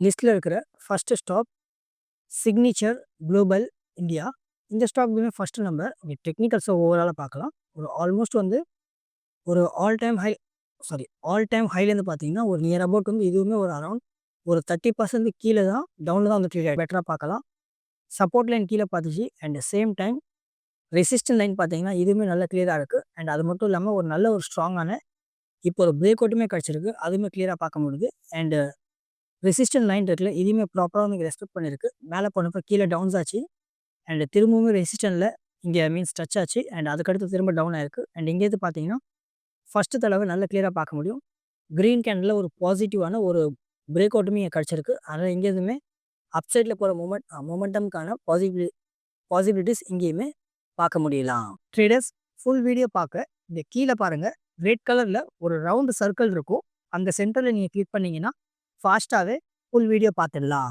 லிஸ்ட்டில் இருக்கிற first stock signature global India. இந்த ஸ்டாக்லையுமே ஃபஸ்ட்டு நம்ம இங்கே டெக்னிக்கல்ஸை ஓவராலாக பார்க்கலாம். ஒரு ஆல்மோஸ்ட் வந்து ஒரு ஆல் டைம் ஹைலேருந்து பார்த்தீங்கன்னா ஒரு நியர் அபவுட் வந்து இதுவுமே ஒரு அரௌண்ட் ஒரு 30% கீழே தான் டவுனில் தான் வந்து பெட்டராக பார்க்கலாம். சப்போர்ட் லைன் கீழே பார்த்துச்சு and same time resistant line பார்த்தீங்கன்னா இதுவுமே நல்ல கிளியராக இருக்குது. அண்ட் அது மட்டும் இல்லாமல் ஒரு நல்ல ஒரு ஸ்ட்ராங்கான இப்போ ஒரு பிரேக் அவுட்டுமே கிடச்சிருக்கு, அதுவுமே கிளியராக பார்க்க முடியுது. அண்டு ரெசிஸ்டன்ட் லைன் இருக்குல்ல, இதுவுமே ப்ராப்பராக வந்து ரெஸ்பெக்ட் பண்ணியிருக்கு. மேலே போனப்போ கீழே டவுன்ஸ் ஆச்சு அண்ட் திரும்பவும் ரெசிஸ்டன்ட்டில் இங்கே மீன்ஸ் டச் ஆச்சு அண்ட் அதுக்கடுத்து திரும்ப டவுன் ஆயிருக்கு. அண்ட் இங்கேருந்து பார்த்தீங்கன்னா ஃபஸ்ட்டு தடவை நல்ல கிளியராக பார்க்க முடியும். க்ரீன் கேண்டில் ஒரு பாசிட்டிவான ஒரு பிரேக் அவுட்டுமே இங்கே கிடச்சிருக்கு. அதனால் எங்கேயுமே அப்சைடில் போகிற மொமெண்டம்க்கான பாசிபிலிட்டிஸ் இங்கேயுமே பார்க்க முடியலாம். ட்ரேடர்ஸ் ஃபுல் வீடியோ பார்க்க இந்த கீழே பாருங்கள், ரெட் கலரில் ஒரு ரவுண்டு சர்க்கிள் இருக்கும். அந்த சென்டரில் நீங்கள் கிளிக் பண்ணிங்கன்னா ஃபாஸ்ட்டாகவே ஃபுல் வீடியோ பார்த்துடலாம்.